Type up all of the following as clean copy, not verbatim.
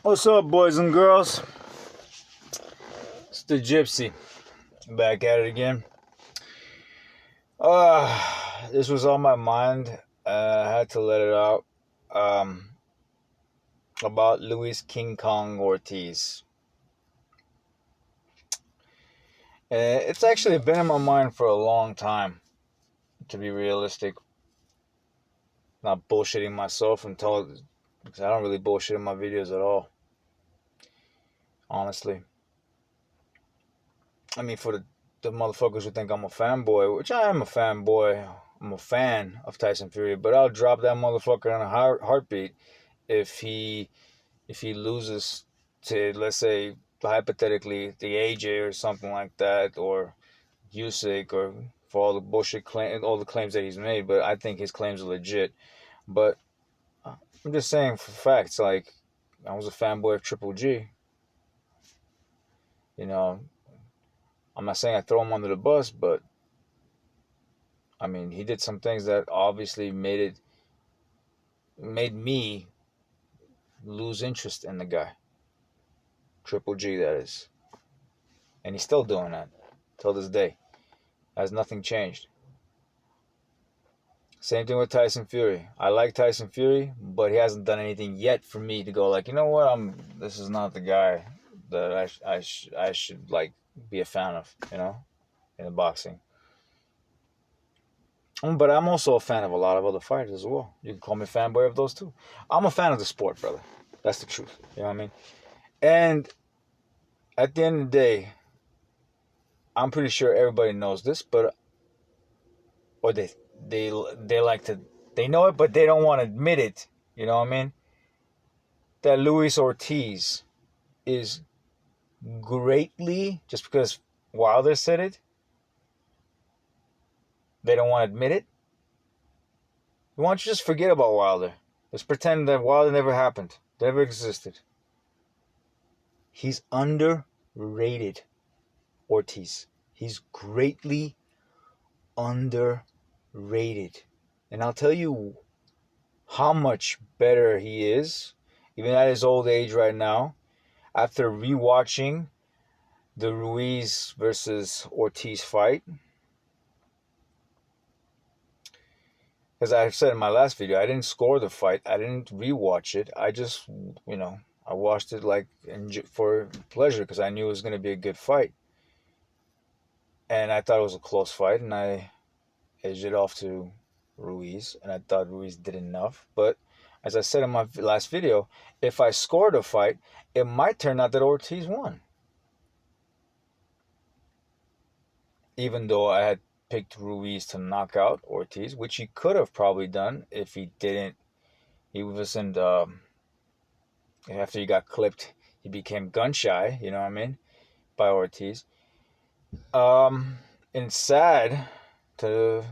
What's up, boys and girls? It's the Gypsy. Back at it again. This was on my mind. I had to let it out. Um, about Luis King Kong Ortiz. It's actually been in my mind for a long time, to be realistic. Not bullshitting myself because I don't really bullshit in my videos at all. Honestly. I mean, for the motherfuckers who think I'm a fanboy, which I am a fanboy, I'm a fan of Tyson Fury, but I'll drop that motherfucker in a heartbeat if he loses to, let's say, hypothetically, the AJ or something like that, or Usyk, or for all the bullshit all the claims that he's made. But I think his claims are legit. But I'm just saying for facts. Like, I was a fanboy of Triple G. You know, I'm not saying I throw him under the bus, but I mean, he did some things that obviously made me lose interest in the guy. Triple G, that is. And he's still doing that till this day. Has nothing changed. Same thing with Tyson Fury. I like Tyson Fury, but he hasn't done anything yet for me to go like, you know what? This is not the guy that I should like be a fan of, in the boxing. But I'm also a fan of a lot of other fighters as well. You can call me a fanboy of those too. I'm a fan of the sport, brother. That's the truth. You know what I mean? And at the end of the day, I'm pretty sure everybody knows this, but or they like to they know it, but they don't want to admit it. You know what I mean? That Luis Ortiz is greatly, just because Wilder said it, they don't want to admit it. Why don't you just forget about Wilder? Let's pretend that Wilder never happened, never existed. He's underrated, Ortiz. He's greatly underrated. And I'll tell you how much better he is, even at his old age right now, after rewatching the Ruiz versus Ortiz fight. Because I said in my last video, I didn't score the fight. I didn't rewatch it. I just, I watched it like for pleasure because I knew it was going to be a good fight. And I thought it was a close fight, and I edged it off to Ruiz, and I thought Ruiz did enough. But as I said in my last video, if I scored a fight, it might turn out that Ortiz won. Even though I had picked Ruiz to knock out Ortiz, which he could have probably done if he didn't. He wasn't, after he got clipped, he became gun shy, you know what I mean, by Ortiz. And it's sad to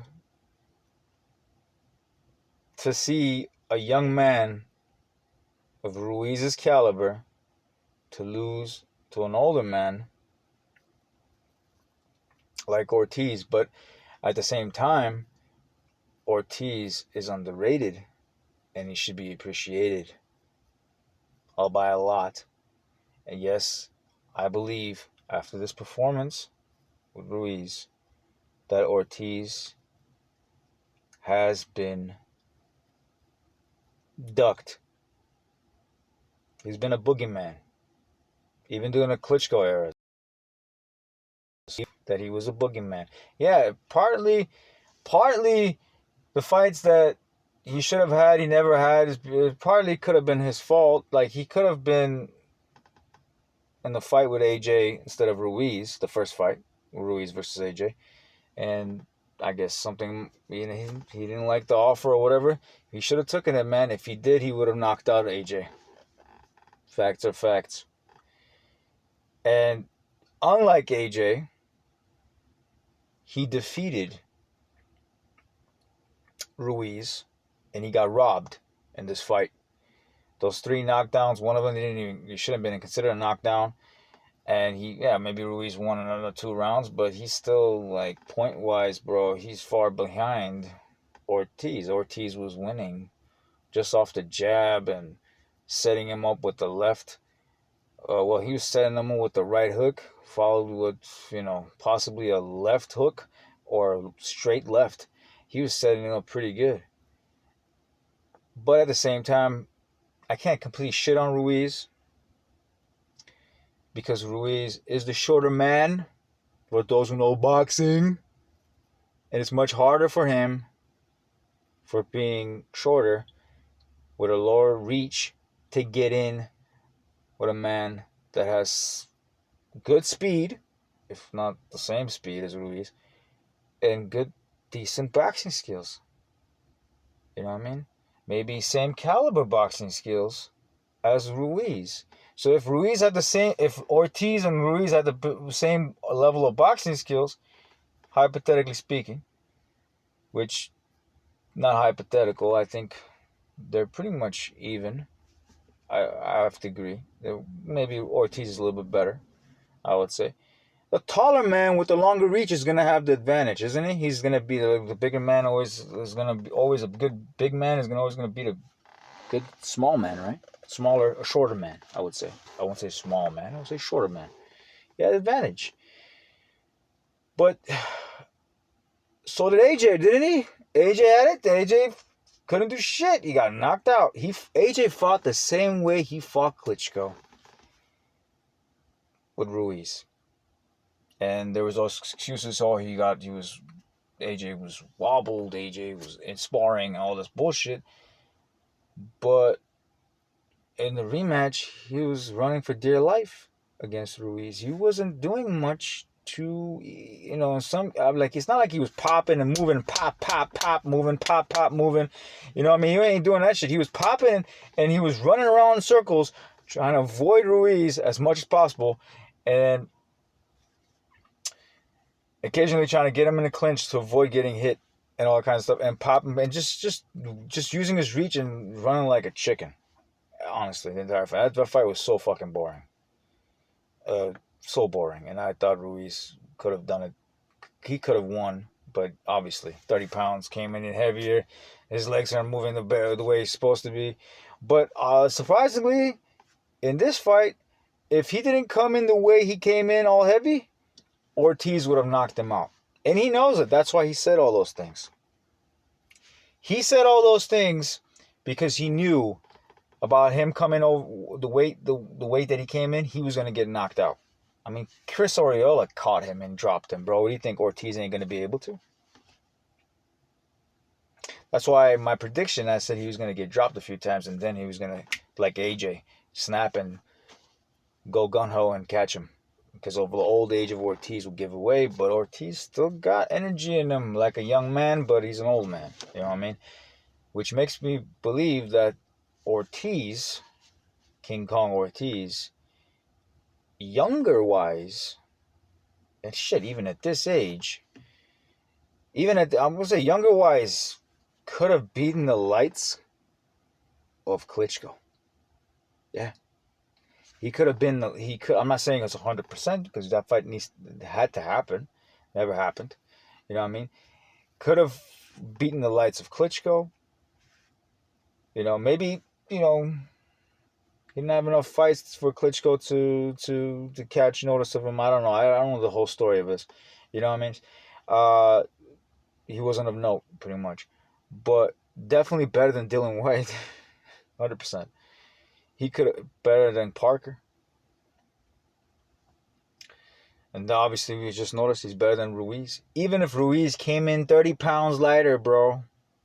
see a young man of Ruiz's caliber to lose to an older man like Ortiz. But at the same time, Ortiz is underrated and he should be appreciated, all by a lot. And yes, I believe after this performance with Ruiz that Ortiz has been ducked. He's been a boogeyman. Even during the Klitschko era, that he was a boogeyman. Yeah, partly the fights that he should have had, he never had, it partly could have been his fault. Like, he could have been in the fight with AJ instead of Ruiz, the first fight, Ruiz versus AJ. And I guess something, he didn't like the offer or whatever. He should have taken it, man. If he did, he would have knocked out AJ. Facts are facts. And unlike AJ, he defeated Ruiz and he got robbed in this fight. Those 3 knockdowns, one of them he shouldn't have been considered a knockdown. And maybe Ruiz won another 2 rounds, but he's still, like, point-wise, bro, he's far behind Ortiz. Ortiz was winning just off the jab and setting him up with the left. Well, he was setting them with the right hook, followed with, possibly a left hook or a straight left. He was setting them up pretty good. But at the same time, I can't completely shit on Ruiz because Ruiz is the shorter man for those who know boxing. And it's much harder for him, for being shorter, with a lower reach, to get in with a man that has good speed, if not the same speed as Ruiz, and good, decent boxing skills. You know what I mean? Maybe same caliber boxing skills as Ruiz. So if Ortiz and Ruiz had the same level of boxing skills, hypothetically speaking, which, not hypothetical, I think they're pretty much even. I have to agree. Maybe Ortiz is a little bit better, I would say. The taller man with the longer reach is gonna have the advantage, isn't he? He's gonna be the bigger man. Always is gonna be always a good big man is always gonna beat a good small man, right? Smaller, a shorter man, I would say. I won't say small man. I would say shorter man. He had advantage. But so did AJ, didn't he? AJ had it. AJ couldn't do shit. He got knocked out. AJ fought the same way he fought Klitschko with Ruiz. And there was those excuses. AJ was wobbled. AJ was in sparring, all this bullshit. But in the rematch, he was running for dear life against Ruiz. He wasn't doing much to, it's not like he was popping and moving, pop, pop, pop, moving, pop, pop, moving. You know what I mean? He ain't doing that shit. He was popping and he was running around in circles trying to avoid Ruiz as much as possible. And occasionally trying to get him in a clinch to avoid getting hit and all that kind of stuff, and popping and just using his reach and running like a chicken. Honestly, the entire fight. That fight was so fucking boring. So boring. And I thought Ruiz could have done it. He could have won, but obviously 30 pounds came in heavier. His legs aren't moving the way he's supposed to be. But surprisingly, in this fight, if he didn't come in the way he came in all heavy, Ortiz would have knocked him out. And he knows it. That's why he said all those things. He said all those things because he knew about him coming over the weight that he came in, he was going to get knocked out. I mean, Chris Arreola caught him and dropped him, bro. What do you think Ortiz ain't going to be able to? That's why my prediction, I said he was going to get dropped a few times and then he was going to, like AJ, snap and go gung-ho and catch him. Because of the old age of Ortiz will give away, but Ortiz still got energy in him like a young man, but he's an old man. You know what I mean? Which makes me believe that Ortiz, King Kong Ortiz, younger-wise, and shit, even at this age, I'm going to say younger-wise, could have beaten the lights of Klitschko. Yeah. He could have been, I'm not saying it's 100% because that fight had to happen. Never happened. You know what I mean? Could have beaten the lights of Klitschko. Maybe, he didn't have enough fights for Klitschko to catch notice of him. I don't know. I don't know the whole story of this. You know what I mean? He wasn't of note, pretty much. But definitely better than Dillian Whyte. 100%. He could have better than Parker. And obviously we just noticed he's better than Ruiz. Even if Ruiz came in 30 pounds lighter, bro.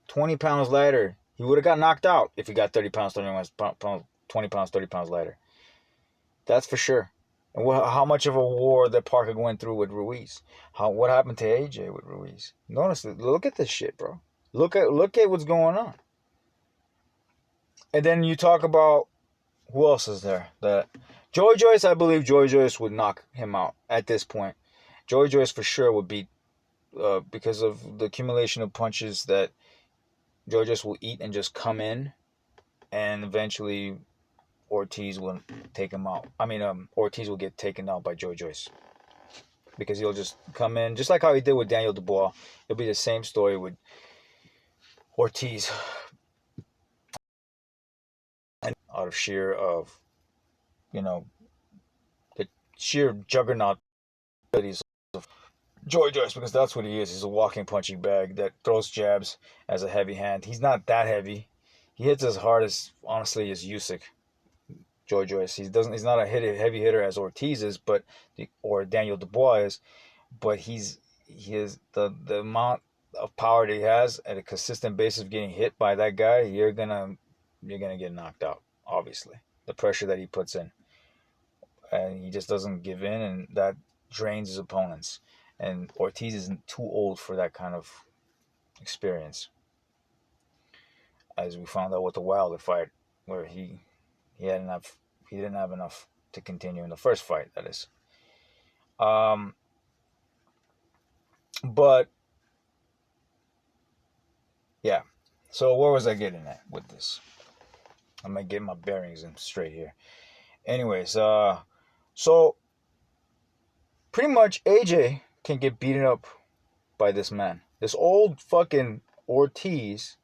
20 pounds lighter. He would have got knocked out if he got 30 pounds, 20 pounds, 30 pounds lighter. That's for sure. And how much of a war that Parker went through with Ruiz? What happened to AJ with Ruiz? Notice it. Look at this shit, bro. Look at what's going on. And then you talk about who else is there? Joey Joyce, I believe Joey Joyce would knock him out at this point. Joey Joyce for sure would beat, because of the accumulation of punches that Joey Joyce will eat and just come in, and eventually Ortiz will take him out. Ortiz will get taken out by Joey Joyce because he'll just come in, just like how he did with Daniel Dubois. It'll be the same story with Ortiz. Out of sheer of, sheer juggernaut abilities of Joy Joyce, because that's what he is. He's a walking punching bag that throws jabs as a heavy hand. He's not that heavy. He hits as hard as, honestly, as Usyk. Joy Joyce. He's not a heavy hitter as Ortiz is, or Daniel Dubois is, but he is the amount of power that he has at a consistent basis of getting hit by that guy. You're gonna get knocked out. Obviously, the pressure that he puts in, and he just doesn't give in, and that drains his opponents. And Ortiz isn't too old for that kind of experience, as we found out with the Wilder fight, where he had enough. He didn't have enough to continue in the first fight. That is. But yeah. So where was I getting at with this? I'm gonna get my bearings in straight here. Anyways, so pretty much AJ can get beaten up by this man. This old fucking Ortiz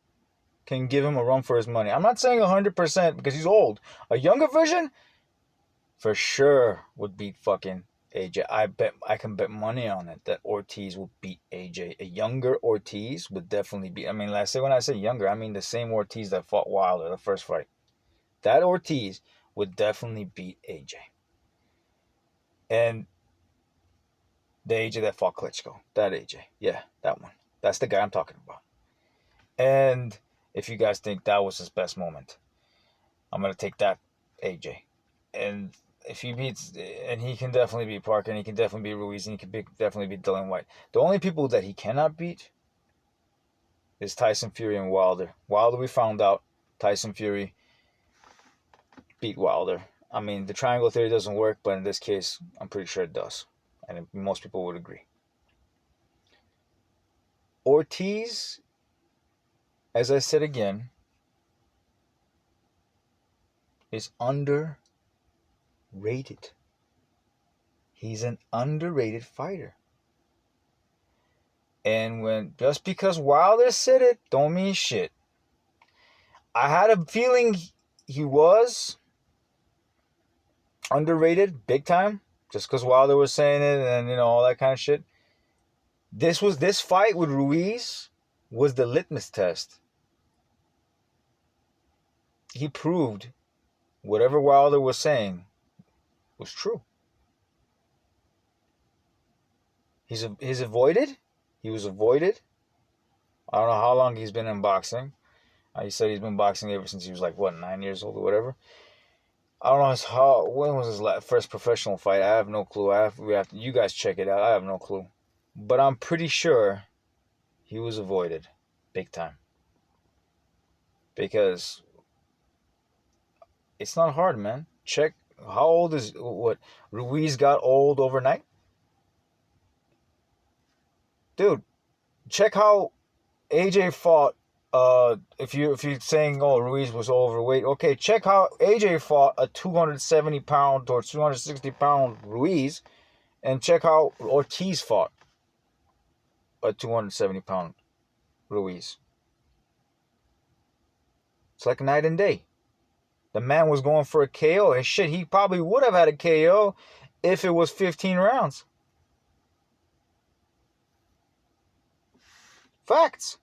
can give him a run for his money. I'm not saying 100% because he's old. A younger version, for sure, would beat fucking AJ. I can bet money on it that Ortiz will beat AJ. A younger Ortiz would definitely beat. I mean, when I say younger, I mean the same Ortiz that fought Wilder the first fight. That Ortiz would definitely beat AJ. And the AJ that fought Klitschko. That AJ. Yeah, that one. That's the guy I'm talking about. And if you guys think that was his best moment, I'm going to take that AJ. And if he beats, and he can definitely beat Parker, and he can definitely beat Ruiz, and he can definitely beat Dillian Whyte. The only people that he cannot beat is Tyson Fury and Wilder. Wilder, we found out, Tyson Fury beat Wilder. I mean, the triangle theory doesn't work, but in this case, I'm pretty sure it does. And most people would agree. Ortiz, as I said again, is underrated. He's an underrated fighter. And just because Wilder said it, don't mean shit. I had a feeling he was underrated big time, just because Wilder was saying it and all that kind of shit. This fight with Ruiz was the litmus test. He proved whatever Wilder was saying was true. He was avoided. I don't know how long he's been in boxing. He said he's been boxing ever since he was 9 years old or whatever. I don't know when was his first professional fight. I have no clue. You guys check it out. I have no clue. But I'm pretty sure he was avoided big time. Because it's not hard, man. Check how old is Ruiz got old overnight? Dude, check how AJ fought. If you're saying Ruiz was overweight, okay, check how AJ fought a 270 pound or 260 pound Ruiz, and check how Ortiz fought a 270 pound Ruiz. It's like night and day. The man was going for a KO, and shit, he probably would have had a KO if it was 15 rounds. Facts.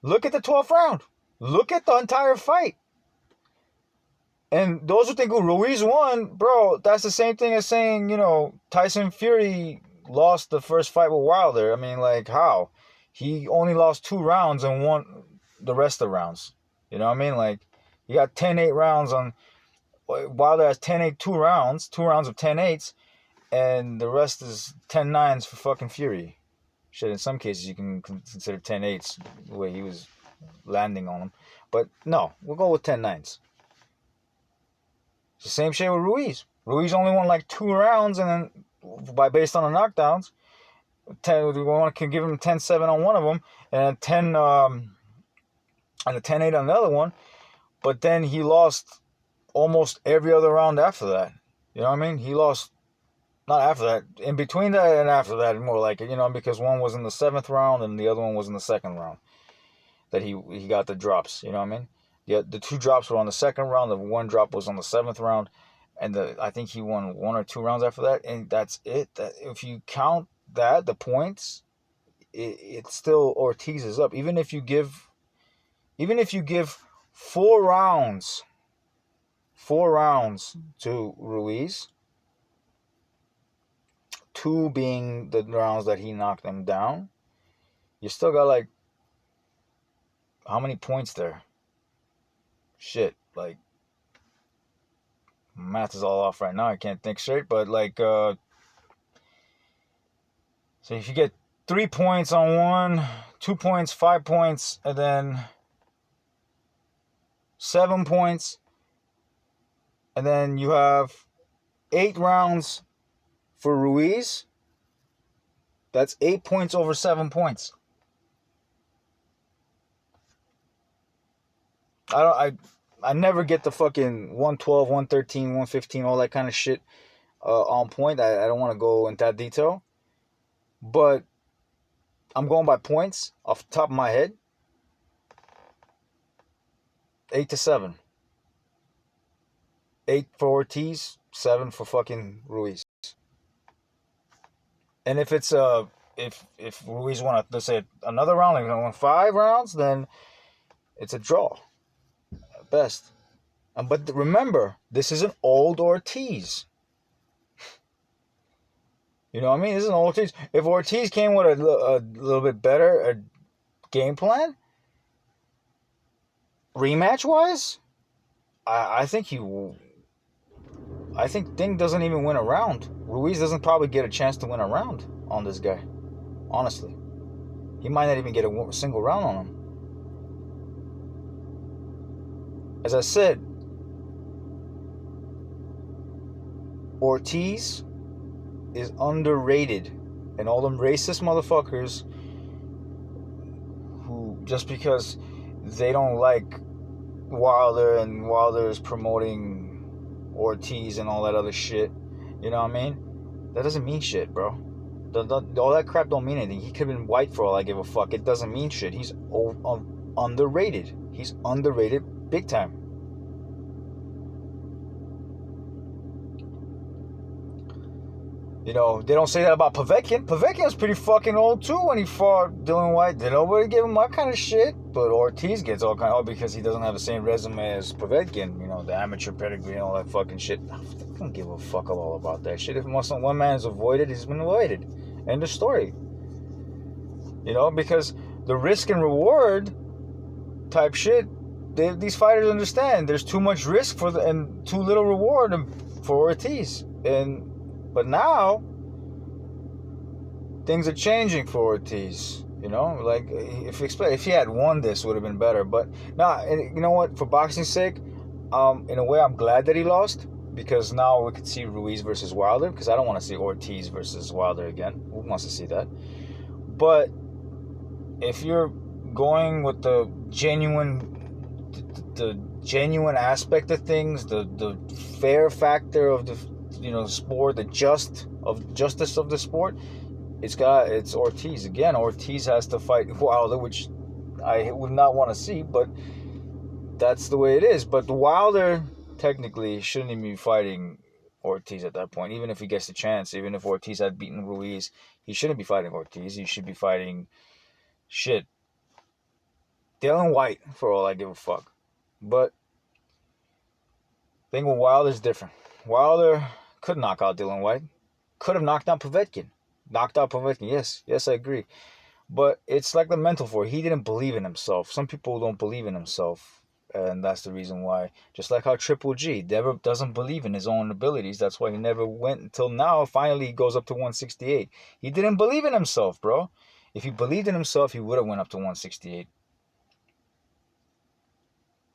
Look at the 12th round. Look at the entire fight. And those who think Ruiz won, bro, that's the same thing as saying, Tyson Fury lost the first fight with Wilder. I mean, how? He only lost 2 rounds and won the rest of the rounds. You know what I mean? You got 10-8 rounds on... Wilder has 10-8 2 rounds of 10-8s, and the rest is 10-9s for fucking Fury. Shit, in some cases you can consider 10-8s the way he was landing on them. But no, we'll go with 10-9s. It's the same shit with Ruiz. Ruiz only won 2 rounds, and then based on the knockdowns, we can give him 10-7 on one of them, and a 10-8 on the other one. But then he lost almost every other round after that. You know what I mean? He lost, not after that, in between that and after that, more like it, because one was in the 7th round and the other one was in the 2nd round that he got the drops. You know what I mean? The 2 drops were on the 2nd round, the 1 drop was on the 7th round, and I think he won 1 or 2 rounds after that, and that's it. If you count that, the points, it's still Ortiz is up. Even if you give 4 rounds, 4 rounds to Ruiz, 2 being the rounds that he knocked him down, you still got like how many points there? Shit, like math is all off right now. I can't think straight, but like so if you get 3 points on one, 2 points, 5 points, and then 7 points, and then you have 8 rounds for Ruiz. That's 8 points over 7 points. I never get the fucking 112, 113, 115, all that kind of shit on point. I don't want to go into that detail. But I'm going by points off the top of my head. 8-7. 8 for Ortiz, 7 for fucking Ruiz. And if it's if Ruiz won, let's say another round, like won 5 rounds, then it's a draw at best. But remember, this is an old Ortiz. You know what I mean? This is an old Ortiz. If Ortiz came with a little bit better game plan, rematch wise, I think Ding doesn't even win a round. Ruiz doesn't probably get a chance to win a round on this guy. Honestly, he might not even get a single round on him. As I said, Ortiz is underrated, and all them racist motherfuckers who, just because they don't like Wilder and Wilder is promoting Ortiz and all that other shit, you know what I mean? That doesn't mean shit, bro. All that crap don't mean anything. He could have been white for all I give a fuck. It doesn't mean shit. He's underrated. He's underrated big time. You know, they don't say that about Povetkin. Povetkin was pretty fucking old too when he fought Dillian Whyte. Did nobody give him that kind of shit? But Ortiz gets all kind of, because he doesn't have the same resume as Povetkin. You know, the amateur pedigree and all that fucking shit. I don't give a fuck all about that shit. If one man is avoided, he's been avoided. End of story. You know, because the risk and reward type shit, these fighters understand. There's too much risk and too little reward for Ortiz. But now, things are changing for Ortiz. You know, like if he had won this, would have been better. But you know what? For boxing's sake, in a way, I'm glad that he lost, because now we could see Ruiz versus Wilder. Because I don't want to see Ortiz versus Wilder again. Who wants to see that? But if you're going with the genuine aspect of things, the fair factor of the sport, the justice of the sport, it's Ortiz again. Ortiz has to fight Wilder, which I would not want to see, but that's the way it is. But Wilder technically shouldn't even be fighting Ortiz at that point, even if he gets the chance. Even if Ortiz had beaten Ruiz, he shouldn't be fighting Ortiz. He should be fighting Dillian Whyte, for all I give a fuck. But the thing with Wilder is different. Wilder could knock out Dillian Whyte. Could have knocked out Povetkin. Yes, I agree. But it's like the mental for it. He didn't believe in himself. Some people don't believe in himself, and that's the reason why. Just like how Triple G never doesn't believe in his own abilities. That's why he never went until now. Finally, he goes up to 168. He didn't believe in himself, bro. If he believed in himself, he would have went up to 168.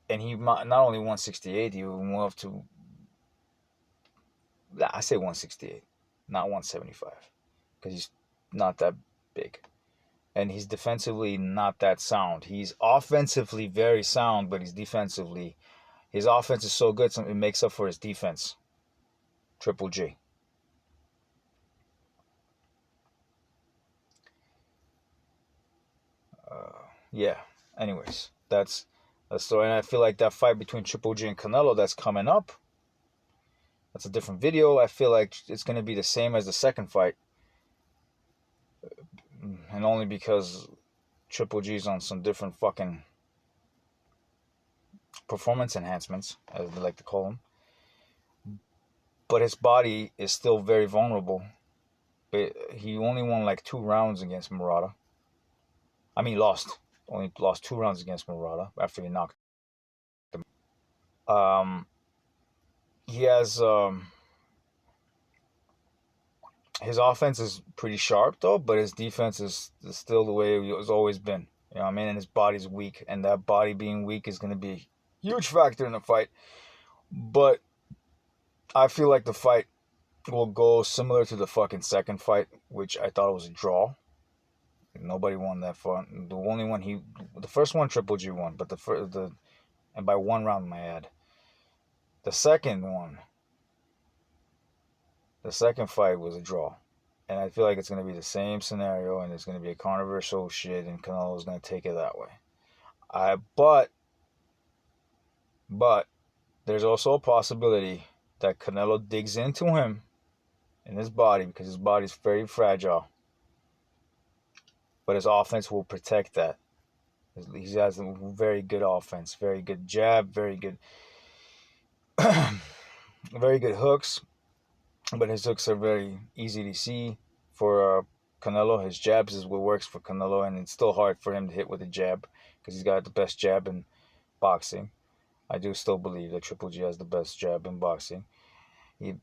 And he not only 168, he would move up to, I say 168, not 175, because he's not that big. And he's defensively not that sound. He's offensively very sound, but his offense is so good, so it makes up for his defense. Triple G. Yeah. Anyways, that's the story. And I feel like that fight between Triple G and Canelo that's coming up, That's a different video. I feel like it's going to be the same as the second fight. And only because Triple G's on some different fucking performance enhancements, as they like to call them. But his body is still very vulnerable. But he only won like 2 rounds against Murata. I mean, only lost 2 rounds against Murata after he knocked him. He has his offense is pretty sharp though, but his defense is still the way it's always been. You know what I mean? And his body's weak, and that body being weak is going to be a huge factor in the fight. But I feel like the fight will go similar to the fucking second fight, which I thought was a draw. Nobody won that fight. The first one Triple G won, but and by 1 round, my ad. The second fight was a draw. And I feel like it's going to be the same scenario, and it's going to be a controversial shit, and Canelo's going to take it that way. But there's also a possibility that Canelo digs into him in his body, because his body's very fragile. But his offense will protect that. He has a very good offense, very good jab, very good hooks. But his hooks are very easy to see for Canelo. His jabs is what works for Canelo, and it's still hard for him to hit with a jab because he's got the best jab in boxing. I do still believe that Triple G has the best jab in boxing. I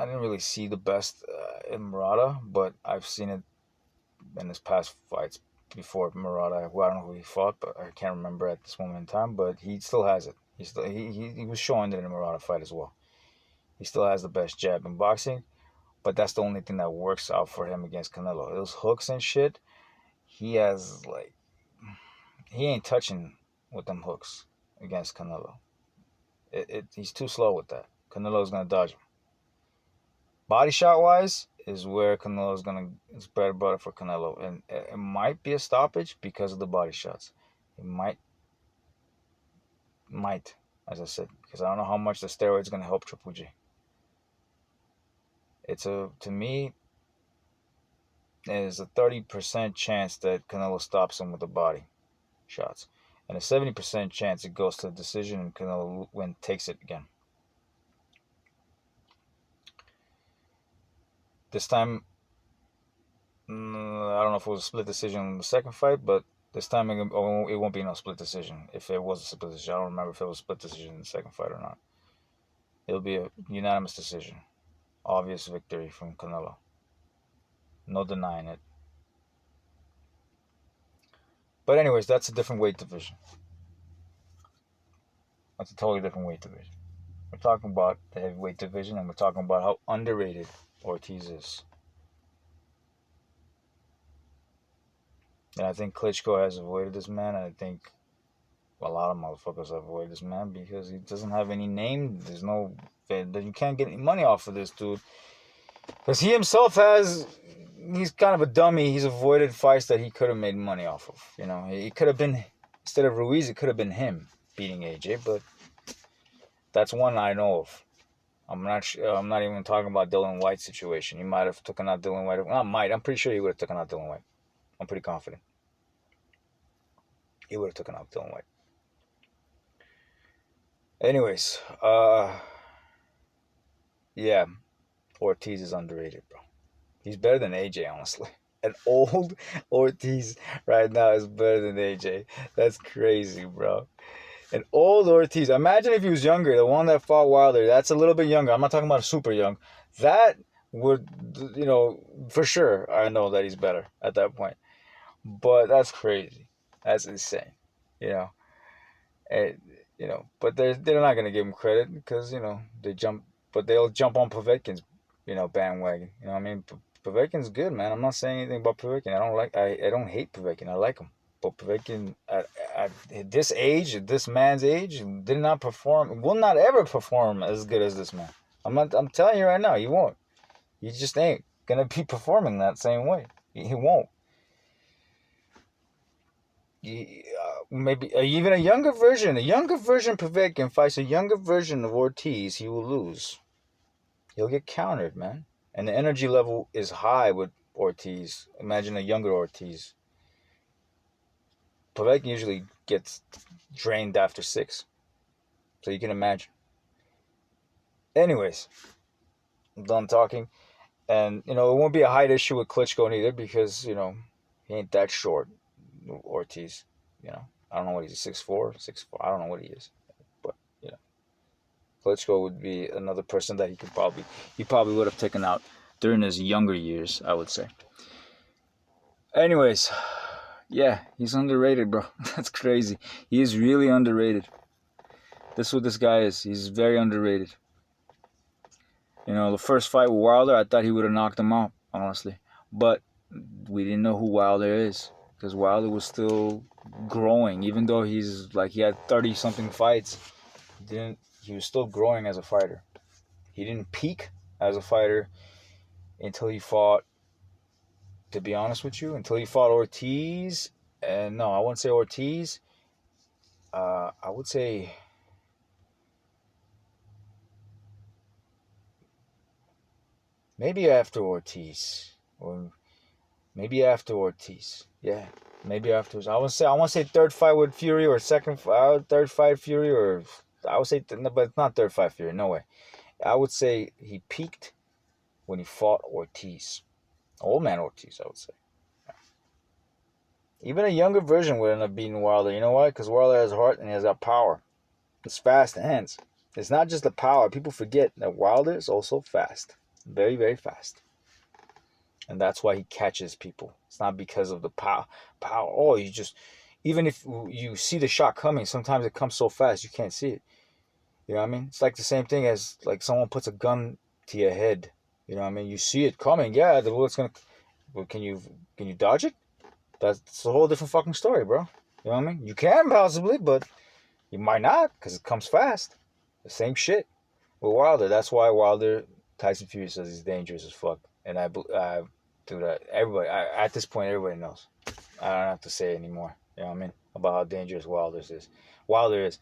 didn't really see the best in Murata, but I've seen it in his past fights before Murata. I don't know who he fought, but I can't remember at this moment in time. But he still has it. He was showing it in the Murata fight as well. He still has the best jab in boxing, but that's the only thing that works out for him against Canelo. Those hooks and shit, he ain't touching with them hooks against Canelo. He's too slow with that. Canelo's gonna dodge him. Body shot wise is where it's bread and butter for Canelo, and it might be a stoppage because of the body shots. It might, as I said, because I don't know how much the steroid's gonna help Triple G. To me, there's a 30% chance that Canelo stops him with the body shots, and a 70% chance it goes to a decision and Canelo takes it again. This time, I don't know if it was a split decision in the second fight, but this time it won't be no split decision. If it was a split decision, I don't remember if it was a split decision in the second fight or not. It'll be a unanimous decision. Obvious victory from Canelo. No denying it. But anyways, that's a different weight division. That's a totally different weight division. We're talking about the heavyweight division, and we're talking about how underrated Ortiz is. And I think Klitschko has avoided this man, and I think a lot of motherfuckers have avoided this man because he doesn't have any name. You can't get any money off of this dude. Because he himself he's kind of a dummy. He's avoided fights that he could have made money off of. You know, he could have been, instead of Ruiz, it could have been him beating AJ, but that's one I know of. I'm not even talking about Dylan White's situation. He might have taken out Dylan White. I'm pretty sure he would have taken out Dylan White. I'm pretty confident. He would have taken out Dylan White. Anyways, yeah, Ortiz is underrated, bro. He's better than AJ, honestly. An old Ortiz right now is better than AJ. That's crazy, bro. An old Ortiz. Imagine if he was younger, the one that fought Wilder. That's a little bit younger. I'm not talking about super young. That would, for sure, I know that he's better at that point. But that's crazy. That's insane. But they're not gonna give him credit because they'll jump on Povetkin's bandwagon. You know what I mean? Povetkin's good, man. I'm not saying anything about Povetkin. I don't hate Povetkin. I like him. But Povetkin at this age, at this man's age, did not perform. Will not ever perform as good as this man. I'm telling you right now, he won't. He just ain't gonna be performing that same way. He won't. Maybe even a younger version Povetkin fights a younger version of Ortiz, he will lose. he'll get countered, man. And the energy level is high with Ortiz. Imagine a younger Ortiz. Povetkin usually gets drained after 6. So you can imagine. Anyways, I'm done talking. And, it won't be a height issue with Klitschko either because, he ain't that short, Ortiz. I don't know what he's, 6'4", 6'4". I don't know what he is. But, Klitschko would be another person that he probably would have taken out during his younger years, I would say. Anyways, yeah, he's underrated, bro. That's crazy. He is really underrated. That's what this guy is. He's very underrated. The first fight with Wilder, I thought he would have knocked him out, honestly. But we didn't know who Wilder is because Wilder was still growing, even though he had 30-something fights. He was still growing as a fighter. He didn't peak as a fighter until he fought, to be honest with you, until he fought Ortiz. And no, I wouldn't say Ortiz. I would say maybe after Ortiz. Or maybe after Ortiz. Yeah, maybe afterwards. I want to say third fight with Fury or third fight Fury, or I would say, but it's not third fight Fury. No way. I would say he peaked when he fought Ortiz. Old man Ortiz, I would say. Even a younger version would end up beating Wilder. You know why? Because Wilder has heart and he has that power. It's fast hands. It's not just the power. People forget that Wilder is also fast. Very, very fast. And that's why he catches people. It's not because of the power. Oh, even if you see the shot coming, sometimes it comes so fast you can't see it. You know what I mean? It's like the same thing as like someone puts a gun to your head. You know what I mean? You see it coming. Yeah, the bullet's gonna. Well, can you dodge it? That's a whole different fucking story, bro. You know what I mean? You can possibly, but you might not because it comes fast. The same shit with Wilder. That's why Tyson Fury says he's dangerous as fuck. And I do that. Everybody, at this point, everybody knows. I don't have to say anymore. You know what I mean? About how dangerous Wilder is.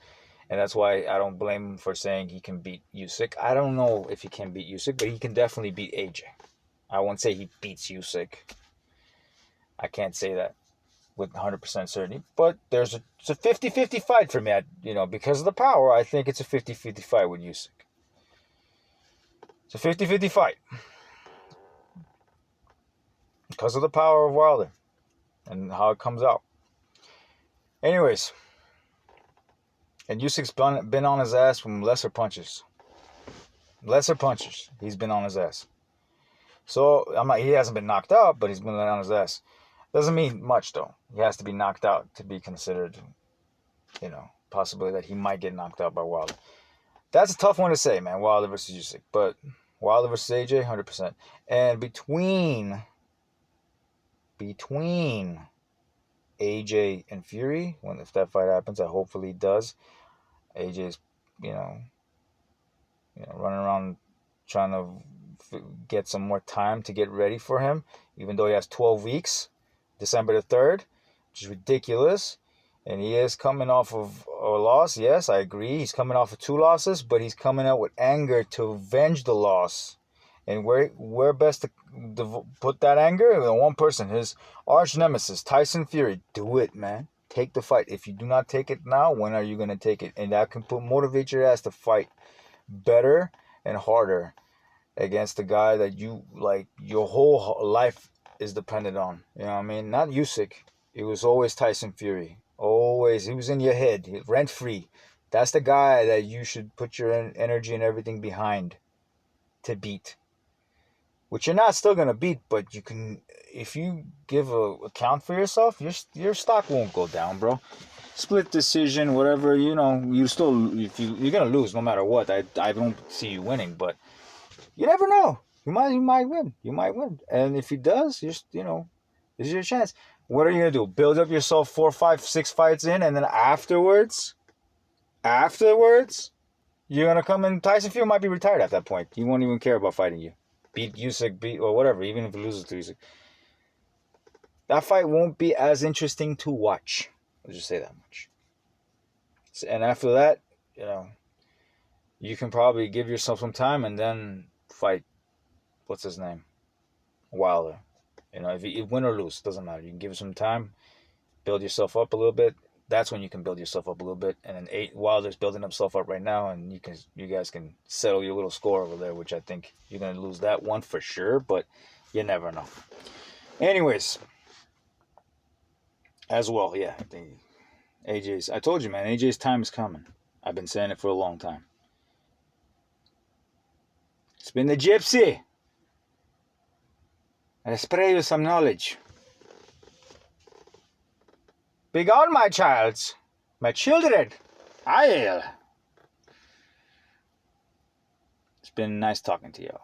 And that's why I don't blame him for saying he can beat Usyk. I don't know if he can beat Usyk, but he can definitely beat AJ. I won't say he beats Usyk. I can't say that with 100% certainty. But it's a 50-50 fight for me. Because of the power, I think it's a 50-50 fight with Usyk. It's a 50-50 fight. Because of the power of Wilder and how it comes out. Anyways. And Usyk's been on his ass from lesser punches. He's been on his ass. So, he hasn't been knocked out, but he's been on his ass. Doesn't mean much, though. He has to be knocked out to be considered, possibly that he might get knocked out by Wilder. That's a tough one to say, man, Wilder versus Usyk. But Wilder versus AJ, 100%. And between AJ and Fury, if that fight happens, I hopefully it does. AJ's, running around trying to get some more time to get ready for him, even though he has 12 weeks, December the 3rd, which is ridiculous. And he is coming off of a loss. Yes, I agree. He's coming off of 2 losses, but he's coming out with anger to avenge the loss. And where best to put that anger? On one person, his arch nemesis, Tyson Fury. Do it, man. Take the fight. If you do not take it now, when are you going to take it? And that can motivate your ass to fight better and harder against the guy that you, your whole life is dependent on. You know what I mean? Not Usyk. It was always Tyson Fury. Always. He was in your head, rent-free. That's the guy that you should put your energy and everything behind to beat. Which you're not still going to beat, but you can, if you give a account for yourself, your stock won't go down, bro. Split decision, whatever, you still, you're going to lose no matter what. I don't see you winning, but you never know. You might win. You might win. And if he does, this is your chance. What are you going to do? Build up yourself 4, 5, 6 fights in, and then afterwards, you're going to come in. Tyson Fury might be retired at that point. He won't even care about fighting you. Beat Usyk, or whatever, even if he loses to Usyk. That fight won't be as interesting to watch. I'll just say that much. And after that, you can probably give yourself some time and then fight, what's his name? Wilder. You know, if you win or lose, doesn't matter. You can give him some time, build yourself up a little bit. That's when you can build yourself up a little bit. And then Wilder's building himself up right now, and you guys can settle your little score over there, which I think you're gonna lose that one for sure, but you never know. Anyways, as well, yeah, I think AJ's. I told you, man, AJ's time is coming. I've been saying it for a long time. It's been the Gypsy. I spray you some knowledge. Begone, my childs, my children. I'll. It's been nice talking to you.